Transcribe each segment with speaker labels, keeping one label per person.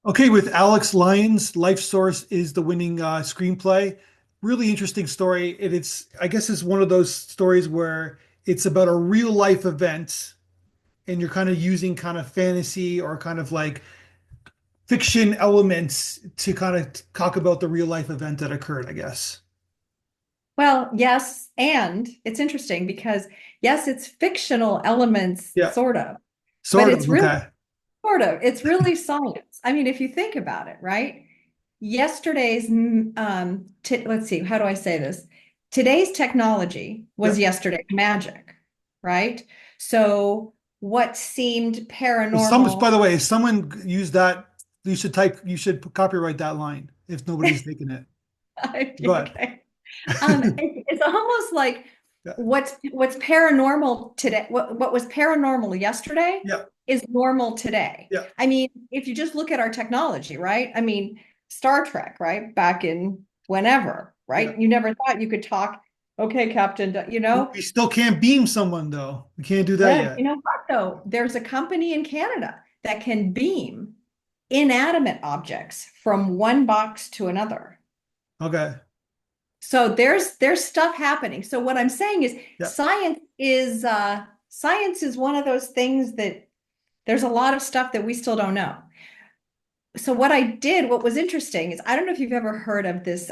Speaker 1: Okay, with Alex Lyons, Life Source is the winning screenplay. Really interesting story. I guess, it's one of those stories where it's about a real life event, and you're kind of using kind of fantasy or kind of like fiction elements to kind of talk about the real life event that occurred, I guess.
Speaker 2: Well, yes, and it's interesting because yes, it's fictional elements,
Speaker 1: Yeah,
Speaker 2: sort of, but
Speaker 1: sort of. Okay.
Speaker 2: it's really science. I mean, if you think about it, right? Yesterday's, let's see, how do I say this? Today's technology
Speaker 1: Yeah.
Speaker 2: was yesterday's magic, right? So what seemed
Speaker 1: By
Speaker 2: paranormal,
Speaker 1: the way, if someone used that, you should copyright that line if nobody's taking it. Go ahead.
Speaker 2: okay. It's almost like
Speaker 1: Yeah.
Speaker 2: what's paranormal today, what was paranormal yesterday
Speaker 1: Yeah.
Speaker 2: is normal today.
Speaker 1: Yeah.
Speaker 2: I mean, if you just look at our technology, right? I mean, Star Trek, right? Back in whenever,
Speaker 1: Yeah.
Speaker 2: right? You never thought you could talk, okay, Captain,
Speaker 1: We still can't beam someone though. We can't do that
Speaker 2: But
Speaker 1: yet.
Speaker 2: you know what though? There's a company in Canada that can beam inanimate objects from one box to another.
Speaker 1: Okay.
Speaker 2: So there's stuff happening. So what I'm saying is
Speaker 1: Yeah.
Speaker 2: science is one of those things that there's a lot of stuff that we still don't know. So what was interesting is I don't know if you've ever heard of this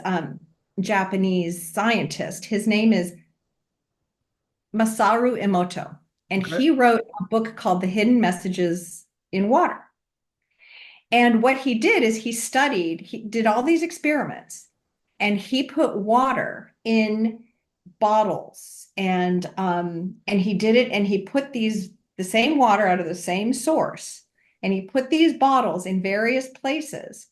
Speaker 2: Japanese scientist. His name is Masaru Emoto, and
Speaker 1: Okay.
Speaker 2: he wrote a book called The Hidden Messages in Water. And what he did is he did all these experiments and he put water in bottles and he did it and he put the same water out of the same source and he put these bottles in various places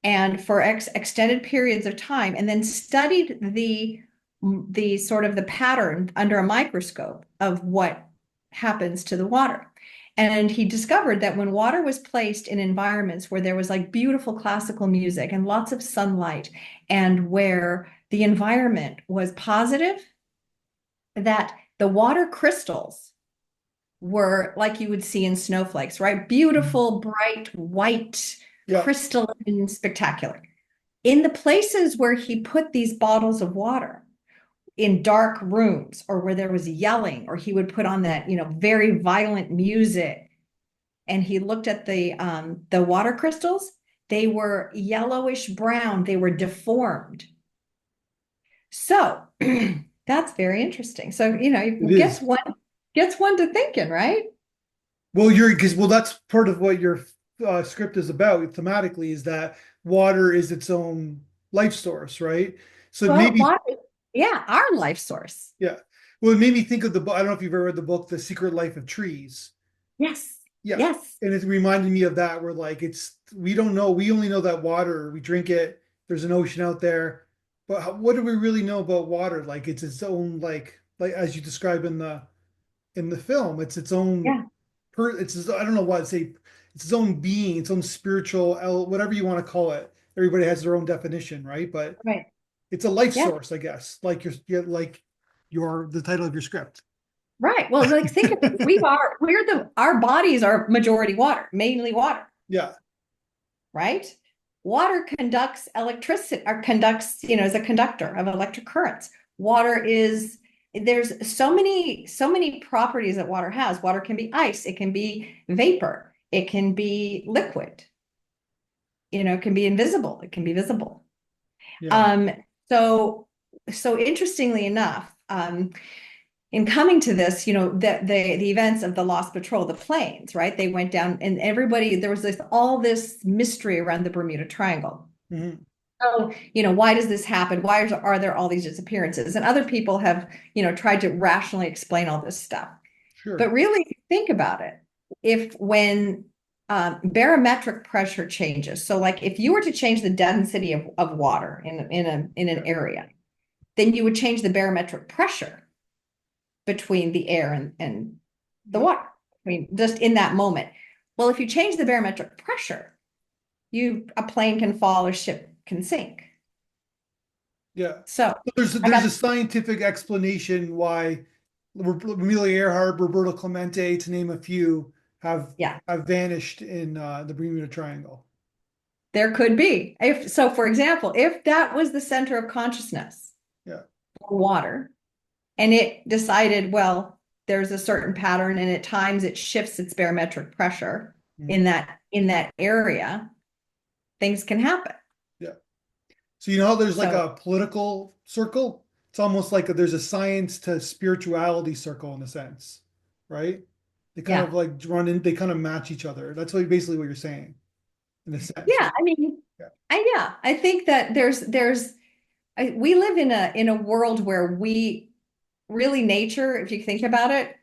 Speaker 2: and for extended periods of time and then studied the sort of the pattern under a microscope of what happens to the water. And he discovered that when water was placed in environments where there was like beautiful classical music and lots of sunlight, and where the environment was positive, that the water crystals were like you would see in snowflakes, right?
Speaker 1: Mhm.
Speaker 2: Beautiful, bright, white,
Speaker 1: Yeah.
Speaker 2: crystalline, spectacular. In the places where he put these bottles of water, in dark rooms or where there was yelling, or he would put on that, very violent music, and he looked at the water crystals, they were yellowish brown, they were deformed. So that's very interesting. So,
Speaker 1: It
Speaker 2: it
Speaker 1: is.
Speaker 2: gets one to thinking, right?
Speaker 1: Well, that's part of what your script is about thematically, is that water is its own life source, right? So
Speaker 2: Well,
Speaker 1: maybe,
Speaker 2: water, yeah, our life source.
Speaker 1: yeah. Well, it made me think of the book. I don't know if you've ever read the book, The Secret Life of Trees.
Speaker 2: Yes,
Speaker 1: Yeah.
Speaker 2: yes,
Speaker 1: And it reminded me of that, where like we don't know, we only know that water, we drink it, there's an ocean out there. But what do we really know about water? Like it's its own, like as you describe in the film, it's its own
Speaker 2: yeah,
Speaker 1: I don't know what to say, it's its own being, its own spiritual, whatever you want to call it. Everybody has their own definition, right? But
Speaker 2: right.
Speaker 1: it's a life
Speaker 2: Yeah,
Speaker 1: source, I guess, like your the title of your script.
Speaker 2: right. Well, like think of it. Our bodies are majority water, mainly water,
Speaker 1: Yeah.
Speaker 2: right? Water conducts electricity or conducts, is a conductor of electric currents. Water is, there's so many properties that water has. Water can be ice, it can be vapor, it can be liquid, it can be invisible, it can be visible.
Speaker 1: Yeah.
Speaker 2: Um, so so interestingly enough, in coming to this, the events of the Lost Patrol, the planes, right? They went down, and everybody there was this mystery around the Bermuda Triangle.
Speaker 1: Mhm.
Speaker 2: So, why does this happen? Why are there all these disappearances? And other people have, tried to rationally explain all this stuff. But
Speaker 1: Sure.
Speaker 2: really, if you think about it, if when barometric pressure changes, so like if you were to change the density of water in an area, then you would change the barometric pressure between the air and the
Speaker 1: Yep.
Speaker 2: water. I mean, just in that moment. Well, if you change the barometric pressure, a plane can fall or ship can sink.
Speaker 1: Yeah.
Speaker 2: So
Speaker 1: So
Speaker 2: I
Speaker 1: there's
Speaker 2: got,
Speaker 1: a scientific explanation why Amelia Earhart, Roberto Clemente, to name a few, have
Speaker 2: yeah,
Speaker 1: have vanished in the Bermuda Triangle.
Speaker 2: There could be. If so, for example, if that was the center of consciousness
Speaker 1: Yeah.
Speaker 2: for water, and it decided, well, there's a certain pattern, and at times it shifts its barometric pressure
Speaker 1: Mhm.
Speaker 2: in that area, things can happen.
Speaker 1: Yeah. So you know how there's like
Speaker 2: So
Speaker 1: a political circle? It's almost like there's a science to spirituality circle in a sense, right? They kind of
Speaker 2: yeah.
Speaker 1: like run in, they kind of match each other. That's what basically what you're saying in a sense,
Speaker 2: Yeah,
Speaker 1: right?
Speaker 2: I mean,
Speaker 1: Yeah.
Speaker 2: I think that we live in a world where we really nature, if you think about it,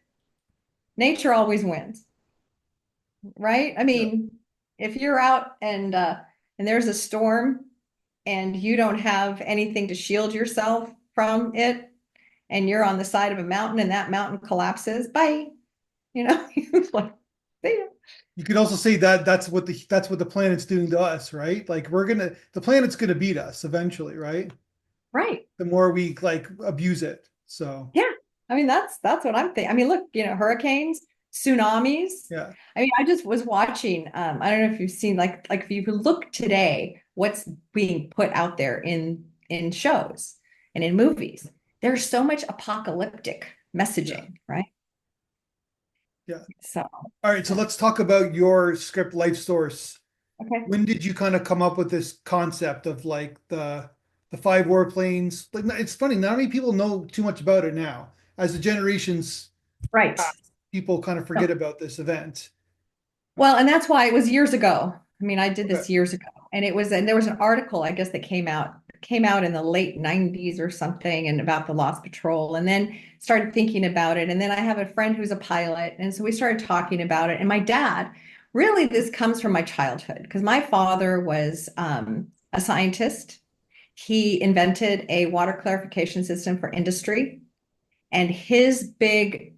Speaker 2: nature always wins, right? I
Speaker 1: Yeah.
Speaker 2: mean, if you're out and there's a storm and you don't have anything to shield yourself from it, and you're on the side of a mountain and that mountain collapses, bye. You know, it's like, see ya.
Speaker 1: You could also say that that's what the planet's doing to us, right? Like the planet's gonna beat us eventually, right?
Speaker 2: Right.
Speaker 1: The more we like abuse it. So
Speaker 2: Yeah. I mean, that's what I'm thinking. I mean, look, hurricanes, tsunamis.
Speaker 1: yeah.
Speaker 2: I mean, I just was watching, I don't know if you've seen like if you look today, what's being put out there in shows and in movies. There's so much apocalyptic
Speaker 1: Yeah.
Speaker 2: messaging, right?
Speaker 1: Yeah.
Speaker 2: So,
Speaker 1: All right, so let's talk about your script, Life Source.
Speaker 2: okay.
Speaker 1: When did you kind of come up with this concept of like the five warplanes? Like, it's funny, not many people know too much about it now. As the generations
Speaker 2: Right.
Speaker 1: pass, people kind of forget about this event.
Speaker 2: Well, and that's why it was years ago. I mean, I did
Speaker 1: Okay.
Speaker 2: this years ago, and there was an article, I guess, that came out in the late 90s or something, and about the Lost Patrol, and then started thinking about it. And then I have a friend who's a pilot, and so we started talking about it. And my dad, really, this comes from my childhood because my father was a scientist. He invented a water clarification system for industry, and his big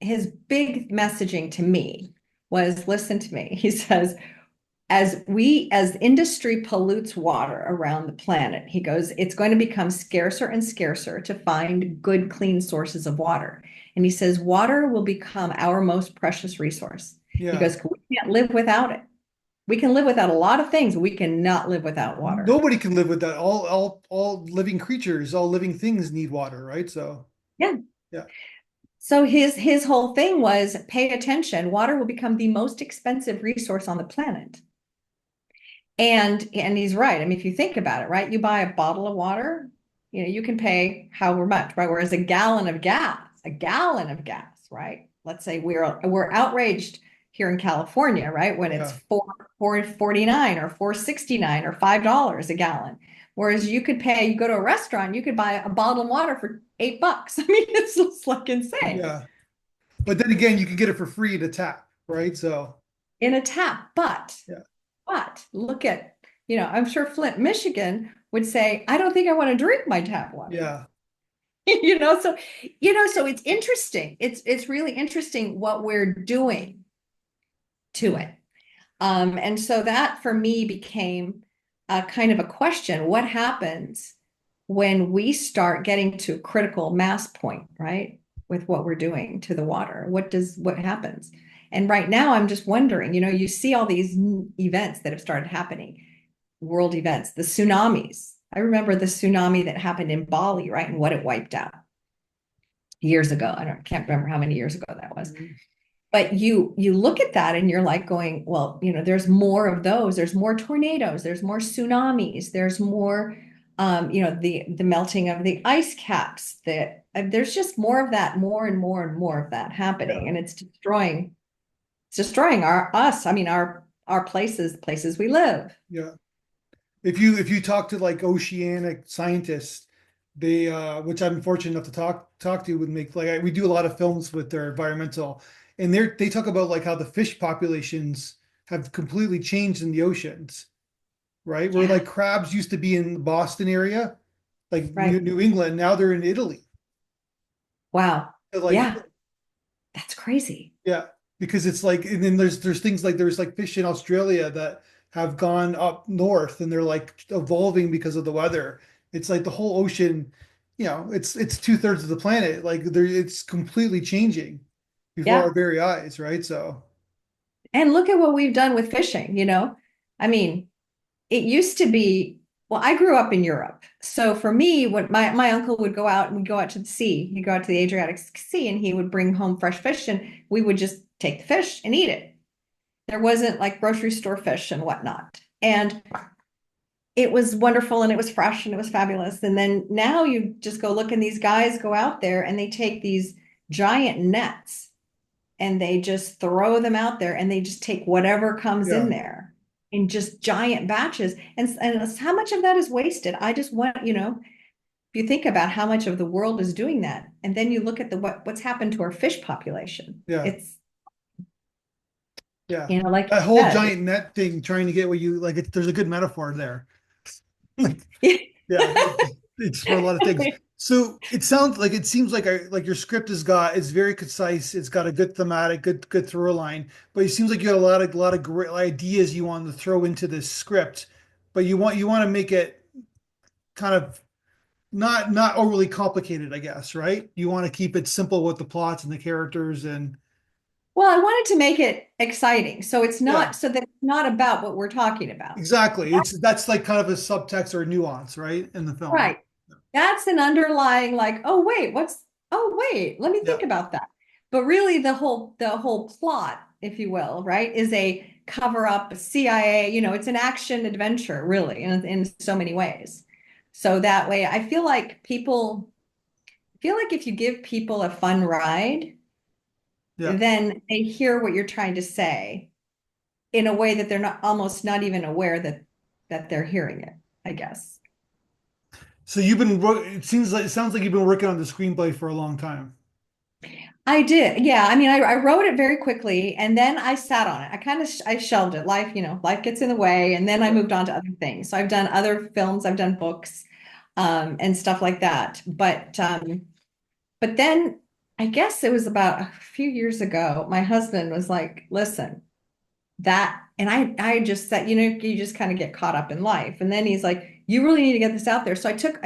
Speaker 2: messaging to me was, listen to me. He says, as industry pollutes water around the planet, he goes, it's going to become scarcer and scarcer to find good, clean sources of water. And he says, water will become our most precious resource. He
Speaker 1: Yeah.
Speaker 2: goes, we can't live without it. We can live without a lot of things, but we cannot live without water.
Speaker 1: Nobody can live with that. All living creatures, all living things need water, right? So
Speaker 2: Yeah.
Speaker 1: yeah.
Speaker 2: So his whole thing was, pay attention. Water will become the most expensive resource on the planet. And he's right. I mean, if you think about it, right, you buy a bottle of water, you can pay however much, right? Whereas a gallon of gas, right? Let's say we're outraged here in California, right? When it's
Speaker 1: Yeah.
Speaker 2: 4.49 or 4.69 or $5 a gallon. Whereas you go to a restaurant, you could buy a bottle of water for $8. I mean, it's just like insane
Speaker 1: Yeah. But then again, you can get it for free to tap, right? So
Speaker 2: in a tap.
Speaker 1: yeah.
Speaker 2: But look at, I'm sure Flint, Michigan would say, I don't think I want to drink my tap water.
Speaker 1: Yeah.
Speaker 2: So it's interesting. It's really interesting what we're doing to it. And so that for me became a kind of a question. What happens when we start getting to a critical mass point, right? With what we're doing to the water? What happens? And right now I'm just wondering, you see all these events that have started happening, world events, the tsunamis. I remember the tsunami that happened in Bali, right? And what it wiped out years ago. Can't remember how many years ago that was.
Speaker 1: Mhm.
Speaker 2: But you look at that and you're like going, well, there's more of those. There's more tornadoes. There's more tsunamis. There's more, the melting of the ice caps. That there's just more of that, more and more and more of that happening,
Speaker 1: Yeah.
Speaker 2: and it's destroying us. I mean, our places we live.
Speaker 1: Yeah. If you talk to like oceanic scientists, they which I'm fortunate enough to talk to would make like we do a lot of films with their environmental, and they talk about like how the fish populations have completely changed in the oceans, right? Where
Speaker 2: Yeah.
Speaker 1: like crabs used to be in the Boston area, like
Speaker 2: Right.
Speaker 1: New England, now they're in Italy.
Speaker 2: Wow.
Speaker 1: So, like
Speaker 2: Yeah. That's crazy.
Speaker 1: yeah, because it's like, and then there's things like there's like fish in Australia that have gone up north and they're like evolving because of the weather. It's like the whole ocean, it's two-thirds of the planet. Like it's completely changing before our
Speaker 2: Yeah.
Speaker 1: very eyes, right? So
Speaker 2: And look at what we've done with fishing, I mean, it used to be, well, I grew up in Europe. So for me, when my uncle would go out and we'd go out to the sea, he'd go out to the Adriatic Sea and he would bring home fresh fish and we would just take the fish and eat it. There wasn't like grocery store fish and whatnot. And it was wonderful and it was fresh and it was fabulous. And then now you just go look and these guys go out there and they take these giant nets and they just throw them out there and they just take whatever comes in
Speaker 1: Yeah.
Speaker 2: there in just giant batches. And how much of that is wasted? I just want, if you think about how much of the world is doing that, and then you look at what's happened to our fish population,
Speaker 1: Yeah.
Speaker 2: it's,
Speaker 1: Yeah.
Speaker 2: like
Speaker 1: That
Speaker 2: you
Speaker 1: whole
Speaker 2: said,
Speaker 1: giant net thing, trying to get what you like, there's a good metaphor there. Yeah, it's for a lot of things. So it seems like your script it's very concise. It's got a good thematic, good through line. But it seems like you got a lot of great ideas you want to throw into this script, but you want to make it kind of not overly complicated, I guess, right? You want to keep it simple with the plots and the characters and
Speaker 2: well, I wanted to make it exciting. So it's
Speaker 1: yeah,
Speaker 2: not so that it's not about what we're talking about.
Speaker 1: exactly. That's like kind of a subtext or a nuance, right, in the film.
Speaker 2: Right. That's an underlying like, oh wait, let me
Speaker 1: Yeah,
Speaker 2: think about that. But really the whole plot, if you will, right, is a cover up CIA, it's an action adventure, really, in so many ways. So that way I feel like if you give people a fun ride,
Speaker 1: yeah.
Speaker 2: then they hear what you're trying to say in a way that they're not almost not even aware that they're hearing it, I guess.
Speaker 1: So it sounds like you've been working on the screenplay for a long time.
Speaker 2: I did. Yeah. I mean, I wrote it very quickly and then I sat on it. I shelved it. Life gets in the way. And then I moved on to other things. So I've done other films, I've done books, and stuff like that. But then I guess it was about a few years ago, my husband was like, listen, and I just said, you just kind of get caught up in life. And then he's like, you really need to get this out there. So I took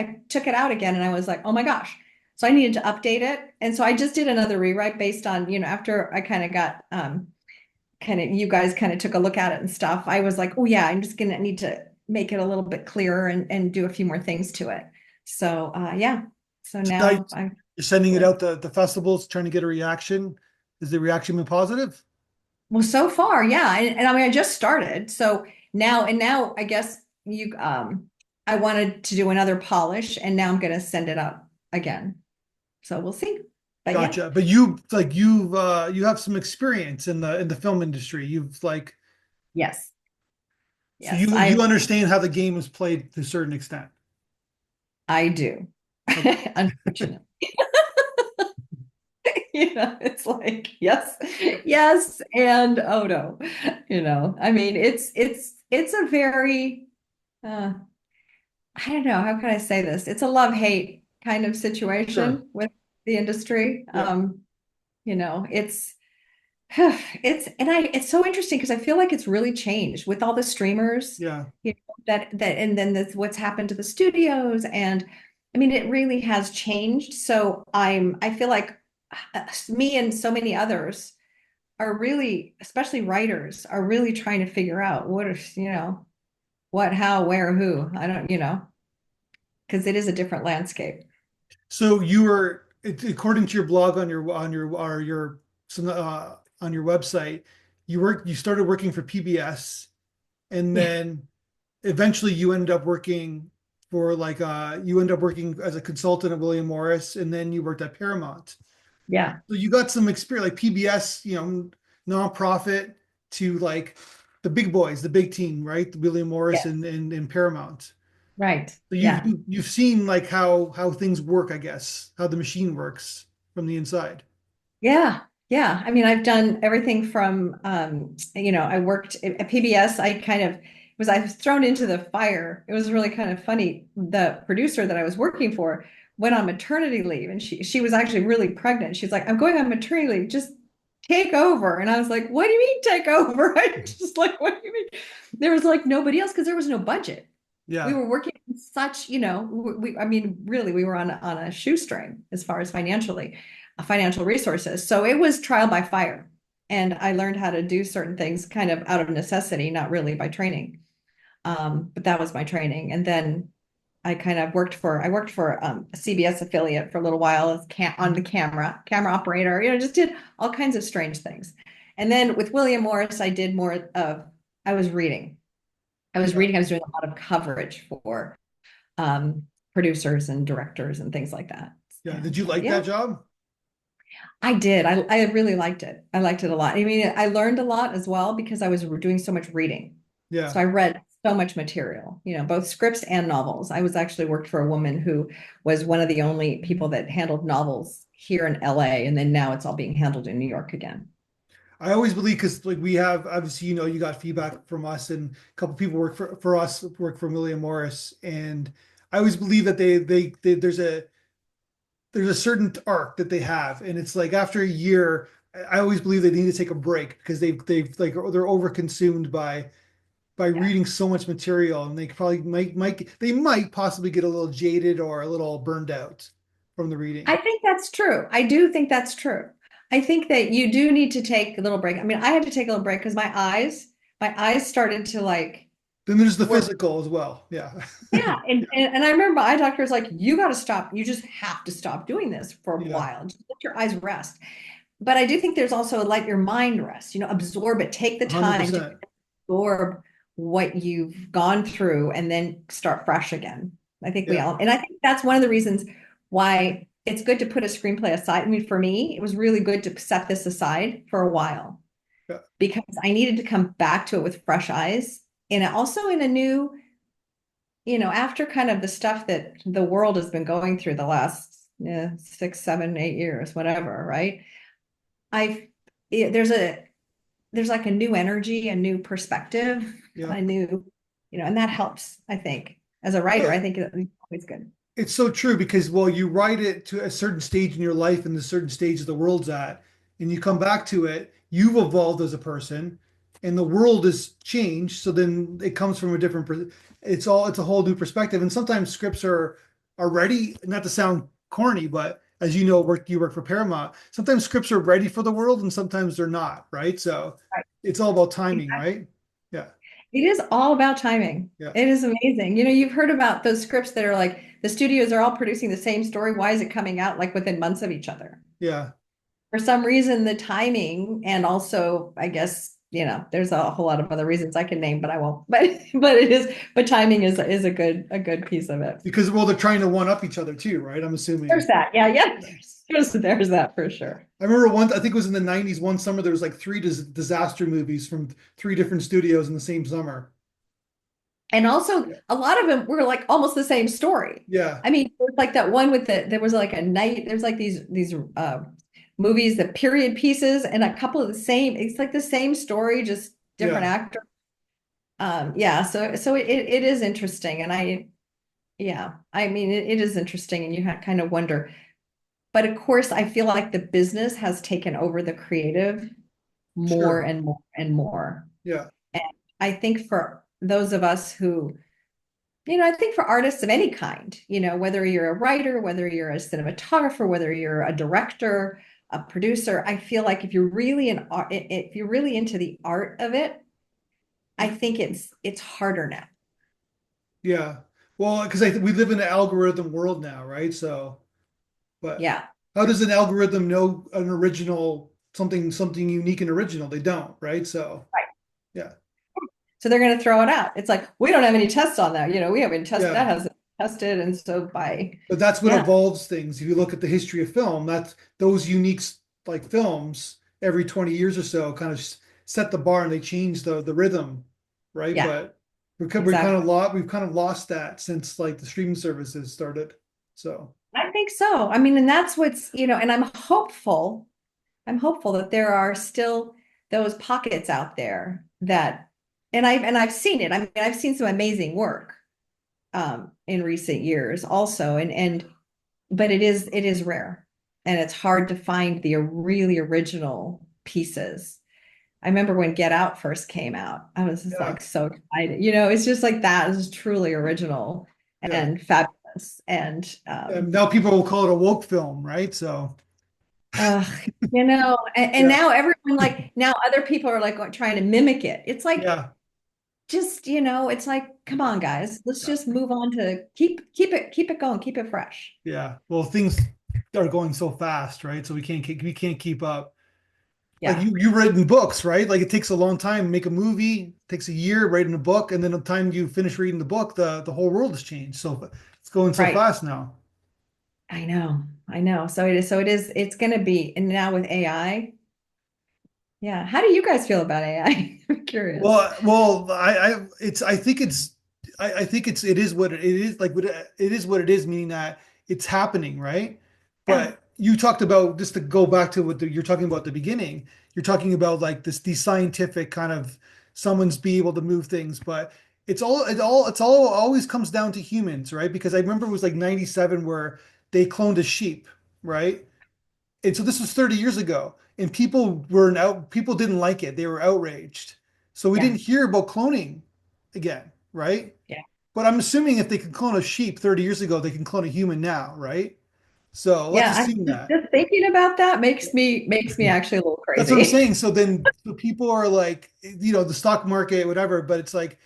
Speaker 2: it out again and I was like, oh my gosh. So I needed to update it. And so I just did another rewrite based on, after I kind of got you guys kind of took a look at it and stuff. I was like, oh yeah, I'm just gonna need to make it a little bit clearer and do a few more things to it. So yeah. So
Speaker 1: So now
Speaker 2: now I'm
Speaker 1: you're sending it out to the festivals, trying to get a reaction. Is the reaction been positive?
Speaker 2: Well, so far, yeah. And I mean, I just started. So now I guess I wanted to do another polish and now I'm gonna send it out again. So we'll see. But yeah,
Speaker 1: Gotcha. But you have some experience in the film industry. You've like
Speaker 2: yes,
Speaker 1: so
Speaker 2: yes,
Speaker 1: you understand how the game is played to a certain extent.
Speaker 2: I do.
Speaker 1: Okay.
Speaker 2: Unfortunately. It's like, yes, yes, and oh no. I mean, it's a very uh I don't know, how can I say this? It's a love-hate kind of
Speaker 1: Sure.
Speaker 2: situation with the industry.
Speaker 1: Yeah.
Speaker 2: It's it's so interesting because I feel like it's really changed with all the streamers,
Speaker 1: Yeah.
Speaker 2: that and then what's happened to the studios. And I mean, it really has changed. So I feel like me and so many others are really, especially writers, are really trying to figure out what, how, where, who. I don't, because it is a different landscape.
Speaker 1: So according to your blog on your website, you started working for PBS, and
Speaker 2: Yeah.
Speaker 1: then eventually you end up working as a consultant at William Morris, and then you worked at Paramount.
Speaker 2: Yeah.
Speaker 1: So you got some experience like PBS, nonprofit to like the big boys, the big team, right? William Morris
Speaker 2: Yeah.
Speaker 1: and Paramount.
Speaker 2: Right.
Speaker 1: So
Speaker 2: Yeah.
Speaker 1: you've seen like how things work, I guess, how the machine works from the inside.
Speaker 2: Yeah. Yeah. I mean, I've done everything from, I worked at PBS. I was thrown into the fire. It was really kind of funny. The producer that I was working for went on maternity leave and she was actually really pregnant. She's like, I'm going on maternity leave. Just take over. And I was like, what do you mean take over? I just like, what do you mean? There was like nobody else because there was no budget. We
Speaker 1: Yeah.
Speaker 2: were working in such, I mean, really, we were on a shoestring as far as financial resources. So it was trial by fire. And I learned how to do certain things kind of out of necessity, not really by training. But that was my training. And then I kind of worked for a CBS affiliate for a little while as on the camera operator, just did all kinds of strange things. And then with William Morris, I did more of, I was reading.
Speaker 1: Yeah.
Speaker 2: I was doing a lot of coverage for producers and directors and things like that.
Speaker 1: Yeah. Did
Speaker 2: And
Speaker 1: you like
Speaker 2: yeah,
Speaker 1: that job?
Speaker 2: I did. I really liked it. I liked it a lot. I mean, I learned a lot as well because I was doing so much reading. So
Speaker 1: Yeah.
Speaker 2: I read so much material, both scripts and novels. I was actually worked for a woman who was one of the only people that handled novels here in LA, and then now it's all being handled in New York again.
Speaker 1: I always believe because like we have obviously you got feedback from us and a couple people work for us work for William Morris and I always believe that there's a certain arc that they have and it's like after a year I always believe they need to take a break because they've like they're overconsumed by
Speaker 2: Yeah.
Speaker 1: reading so much material and they probably might possibly get a little jaded or a little burned out from the reading.
Speaker 2: I think that's true. I do think that's true. I think that you do need to take a little break. I mean, I had to take a little break because my eyes started to like
Speaker 1: Then there's the
Speaker 2: work.
Speaker 1: physical as well. Yeah.
Speaker 2: Yeah. And I remember my eye doctor was like, you got to stop. You just have to stop doing this for a
Speaker 1: Yeah.
Speaker 2: while. Just let your eyes rest. But I do think there's also let your mind rest, absorb it, take the time to
Speaker 1: 100%.
Speaker 2: absorb what you've gone through and then start fresh again. I think we
Speaker 1: Yeah.
Speaker 2: all, and I think that's one of the reasons why it's good to put a screenplay aside. I mean, for me, it was really good to set this aside for a while
Speaker 1: Yeah.
Speaker 2: because I needed to come back to it with fresh eyes and also in a new, after kind of the stuff that the world has been going through the last 6, 7, 8 years, whatever, right? I there's like a new energy, a new perspective,
Speaker 1: Yeah.
Speaker 2: a new, and that helps, I think. As a writer, I think it's always good.
Speaker 1: It's so true because well, you write it to a certain stage in your life and the certain stage of the world's at, and you come back to it, you've evolved as a person, and the world has changed. So then it comes from a different. It's a whole new perspective. And sometimes scripts are ready, not to sound corny, but as you know, you work for Paramount. Sometimes scripts are ready for the world, and sometimes they're not. Right. So
Speaker 2: Right.
Speaker 1: it's all about timing,
Speaker 2: Exactly.
Speaker 1: right? Yeah.
Speaker 2: It is all about timing.
Speaker 1: Yeah.
Speaker 2: It is amazing. You've heard about those scripts that are like the studios are all producing the same story. Why is it coming out like within months of each other?
Speaker 1: Yeah.
Speaker 2: For some reason, the timing and also, I guess, there's a whole lot of other reasons I can name, but I won't. But timing is a good piece of it.
Speaker 1: Because well, they're trying to one up each other too, right? I'm assuming.
Speaker 2: There's that. Yeah, yeah.
Speaker 1: Yeah.
Speaker 2: There's that for sure.
Speaker 1: I remember I think it was in the 90s, one summer, there was like three disaster movies from three different studios in the same summer.
Speaker 2: And also
Speaker 1: Yeah.
Speaker 2: a lot of them were like almost the same story.
Speaker 1: Yeah.
Speaker 2: I mean, there's like that one with there was like a night, there's like these movies, the period pieces, and a couple of it's like the same story, just different
Speaker 1: Yeah.
Speaker 2: actor. Yeah, so it is interesting. And I mean it is interesting and you kind of wonder. But of course, I feel like the business has taken over the creative more
Speaker 1: Sure.
Speaker 2: and more and more.
Speaker 1: Yeah.
Speaker 2: And I think for those of us who, I think for artists of any kind, whether you're a writer, whether you're a cinematographer, whether you're a director, a producer, I feel like if you're really if you're really into the art of it, I think it's harder now.
Speaker 1: Yeah. Well, because we live in an algorithm world now, right? So, but
Speaker 2: Yeah.
Speaker 1: how does an algorithm know an original something unique and original? They don't, right? So,
Speaker 2: Right.
Speaker 1: yeah.
Speaker 2: So they're going to throw it out. It's like, we don't have any tests on that. We haven't tested that
Speaker 1: Yeah.
Speaker 2: hasn't tested. And so
Speaker 1: But that's what
Speaker 2: yeah,
Speaker 1: evolves things. If you look at the history of film, that's those unique like films every 20 years or so kind of set the bar and they change the rhythm, right?
Speaker 2: yeah,
Speaker 1: But
Speaker 2: exactly.
Speaker 1: we've kind of lost that since like the streaming services started. So
Speaker 2: I think so. I mean, and that's and I'm hopeful that there are still those pockets out there that, and I've seen it. I mean, I've seen some amazing work in recent years also, but it is rare, and it's hard to find the really original pieces. I remember when Get Out first came out, I was just
Speaker 1: yeah,
Speaker 2: like so excited. It's just like that is truly original
Speaker 1: yeah.
Speaker 2: and fabulous, and
Speaker 1: And now people will call it a woke film, right? So
Speaker 2: Uh, and
Speaker 1: yeah,
Speaker 2: now everyone like now other people are like trying to mimic it. It's like
Speaker 1: yeah,
Speaker 2: just, it's like, come on, guys, let's
Speaker 1: Yeah.
Speaker 2: just move on to keep it going, keep it fresh.
Speaker 1: Yeah. Well, things are going so fast, right? So we can't keep up. Like
Speaker 2: Yeah,
Speaker 1: you written books, right? Like it takes a long time to make a movie, takes a year writing a book, and then the time you finish reading the book, the whole world has changed. So it's going so
Speaker 2: right.
Speaker 1: fast now.
Speaker 2: I know. It's going to be, and now with AI, yeah. How do you guys feel about AI? I'm curious.
Speaker 1: I think it is what it is. Like what it is what it is, meaning that it's happening, right?
Speaker 2: Yeah,
Speaker 1: But you talked about, just to go back to what you're talking about at the beginning. You're talking about like these scientific kind of, someone's be able to move things, but it's all always comes down to humans, right? Because I remember it was like 97 where they cloned a sheep, right? And so this was 30 years ago, and people didn't like it. They were outraged. So we
Speaker 2: yeah,
Speaker 1: didn't hear about cloning again, right?
Speaker 2: yeah.
Speaker 1: But I'm assuming if they could clone a sheep 30 years ago, they can clone a human now, right? So let's
Speaker 2: Yeah,
Speaker 1: assume that.
Speaker 2: just thinking about that makes me actually a little
Speaker 1: That's what I'm
Speaker 2: crazy.
Speaker 1: saying. So then the people are like, the stock market, whatever, but it's like,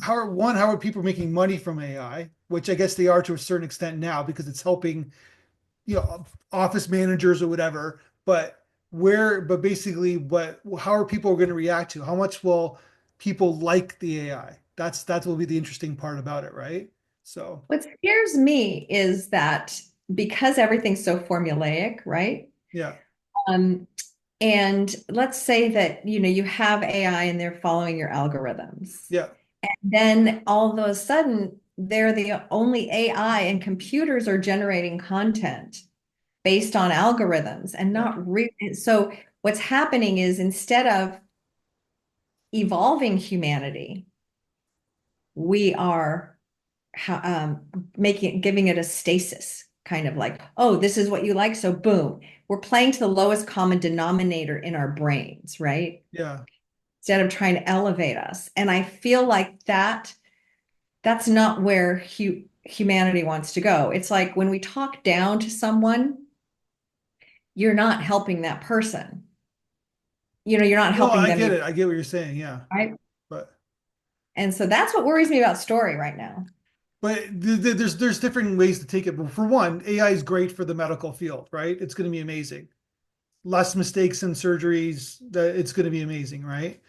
Speaker 1: how are people making money from AI? Which I guess they are to a certain extent now because it's helping, office managers or whatever. But basically, how are people going to react to? How much will people like the AI? That will be the interesting part about it, right? So
Speaker 2: What scares me is that because everything's so formulaic, right?
Speaker 1: yeah,
Speaker 2: Um, and let's say that, you have AI and they're following your algorithms.
Speaker 1: yeah,
Speaker 2: Then all of a sudden, they're the only AI and computers are generating content based on algorithms and
Speaker 1: yeah.
Speaker 2: not so what's happening is instead of evolving humanity, we are giving it a stasis, kind of like, oh, this is what you like, so boom, we're playing to the lowest common denominator in our brains, right?
Speaker 1: Yeah.
Speaker 2: Instead of trying to elevate us. And I feel like that's not where humanity wants to go. It's like when we talk down to someone, you're not helping that person. You're not
Speaker 1: No,
Speaker 2: helping
Speaker 1: I
Speaker 2: them
Speaker 1: get
Speaker 2: either,
Speaker 1: it. I get what you're saying. Yeah,
Speaker 2: right?
Speaker 1: but
Speaker 2: And so that's what worries me about story right now.
Speaker 1: there's different ways to take it. But for one, AI is great for the medical field, right? It's going to be amazing. Less mistakes in surgeries. That it's going to be amazing, right?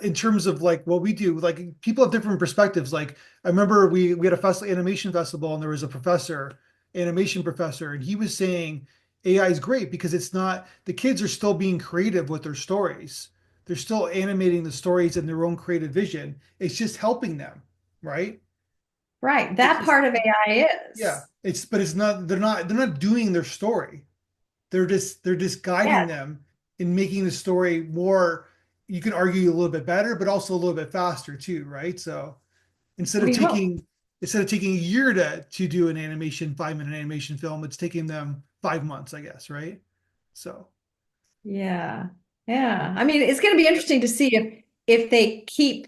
Speaker 1: In terms of like what we do, like people have different perspectives. Like I remember we had a animation festival, and there was a animation professor, and he was saying AI is great because it's not, the kids are still being creative with their stories. They're still animating the stories in their own creative vision. It's just helping them, right?
Speaker 2: Right.
Speaker 1: It's
Speaker 2: That
Speaker 1: just,
Speaker 2: part of AI
Speaker 1: yeah.
Speaker 2: is.
Speaker 1: It's not, they're not doing their story. They're just guiding
Speaker 2: Yes,
Speaker 1: them in making the story more, you can argue, a little bit better, but also a little bit faster too, right? So instead of
Speaker 2: we hope.
Speaker 1: taking instead of taking a year to do an animation 5 minute animation film, it's taking them 5 months, I guess, right? So
Speaker 2: Yeah. Yeah. I mean, it's going to be interesting to see if they keep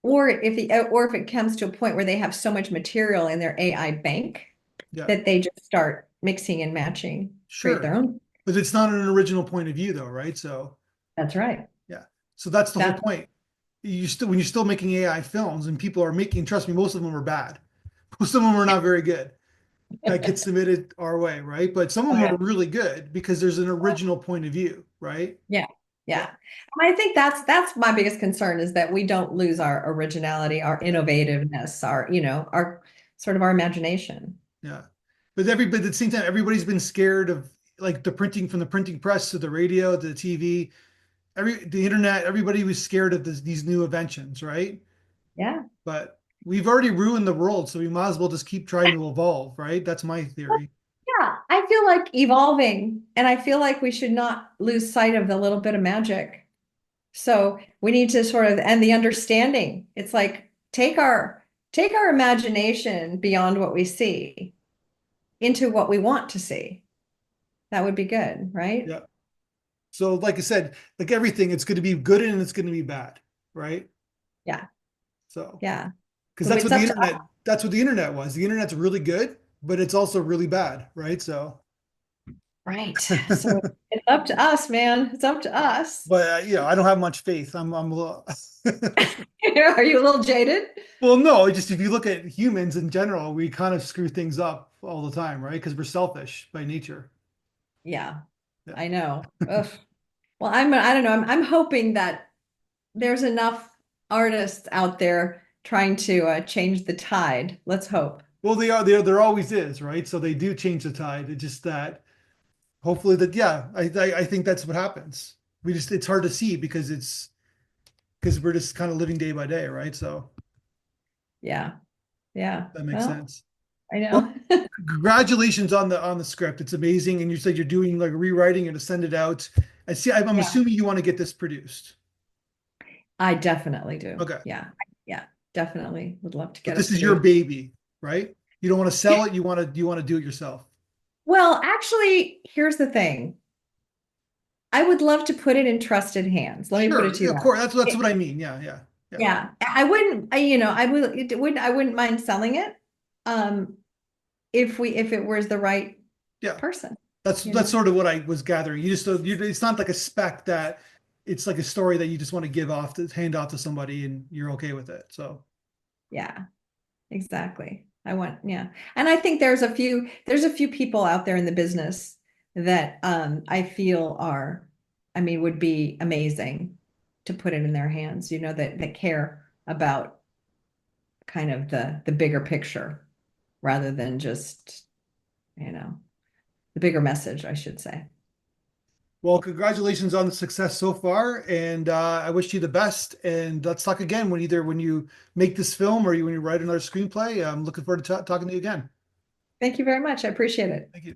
Speaker 2: or if it comes to a point where they have so much material in their AI bank
Speaker 1: yeah,
Speaker 2: that they just start mixing and matching, create their
Speaker 1: sure.
Speaker 2: own.
Speaker 1: But it's not an original point of view though, right? So
Speaker 2: That's right.
Speaker 1: yeah. So that's the whole
Speaker 2: That
Speaker 1: point. When you're still making AI films and people are making, trust me, most of them are bad. Most of them are not very good. That gets submitted our way, right? But some of
Speaker 2: Oh,
Speaker 1: them
Speaker 2: yeah.
Speaker 1: are really good because there's an original point of view, right?
Speaker 2: Yeah.
Speaker 1: Yeah,
Speaker 2: Yeah. And I think that's my biggest concern is that we don't lose our originality, our
Speaker 1: yeah,
Speaker 2: innovativeness, our sort of our imagination.
Speaker 1: yeah. But at the same time, everybody's been scared of, like, the printing, from the printing press to the radio to the TV, the internet. Everybody was scared of these new inventions, right?
Speaker 2: Yeah.
Speaker 1: But we've already ruined the world, so we might as well just keep trying to evolve, right? That's my theory.
Speaker 2: Yeah, I feel like evolving, and I feel like we should not lose sight of the little bit of magic. So we need to sort of, and the understanding. It's like take our imagination beyond what we see into what we want to see. That would be good, right?
Speaker 1: Yeah. So, like I said, like everything, it's going to be good and it's going to be bad, right?
Speaker 2: Yeah,
Speaker 1: So,
Speaker 2: yeah.
Speaker 1: because
Speaker 2: So it's up to us.
Speaker 1: that's what the internet was. The internet's really good, but it's also really bad, right? So,
Speaker 2: Right. So it's up to us, man. It's up to us.
Speaker 1: But I don't have much faith. I'm a little.
Speaker 2: Are you a little jaded?
Speaker 1: Well, no, just if you look at humans in general, we kind of screw things up all the time, right? Because we're selfish by nature.
Speaker 2: Yeah,
Speaker 1: Yeah.
Speaker 2: I know. Ugh. Well, I don't know. I'm hoping that there's enough artists out there trying to change the tide. Let's hope.
Speaker 1: Well, there always is, right? So they do change the tide. It's just that hopefully that, yeah, I think that's what happens. It's hard to see because we're just kind of living day by day, right? So
Speaker 2: Yeah. Yeah.
Speaker 1: that makes
Speaker 2: Well,
Speaker 1: sense.
Speaker 2: I
Speaker 1: Well,
Speaker 2: know.
Speaker 1: congratulations on the script. It's amazing. And you said you're doing like rewriting and to send it out. I see. I'm
Speaker 2: Yeah.
Speaker 1: assuming you want to get this produced.
Speaker 2: I definitely do.
Speaker 1: Okay.
Speaker 2: Yeah. Yeah. Definitely would love to
Speaker 1: But
Speaker 2: get it
Speaker 1: this is your
Speaker 2: produced.
Speaker 1: baby, right? You don't want to sell it. You want to do it yourself.
Speaker 2: Well, actually, here's the thing. I would love to put it in trusted hands. Let me put it to
Speaker 1: Sure.
Speaker 2: you
Speaker 1: Of
Speaker 2: that
Speaker 1: course. That's
Speaker 2: way.
Speaker 1: what I mean. Yeah. Yeah. Yeah.
Speaker 2: Yeah, I wouldn't, you know, I wouldn't mind selling it, um, if it was the right
Speaker 1: Yeah.
Speaker 2: person, you
Speaker 1: That's
Speaker 2: know?
Speaker 1: sort of what I was gathering. You just don't, it's not like a spec that it's like a story that you just want to give off to hand off to somebody and you're okay with it. So,
Speaker 2: Yeah, exactly. Yeah. And I think there's a few people out there in the business that, I feel I mean, would be amazing to put it in their hands, that care about kind of the bigger picture rather than just, you know, the bigger message, I should say.
Speaker 1: well, congratulations on the success so far, and I wish you the best. And let's talk again when you make this film or when you write another screenplay. I'm looking forward to talking to you again.
Speaker 2: Thank you very much. I appreciate it.
Speaker 1: Thank you.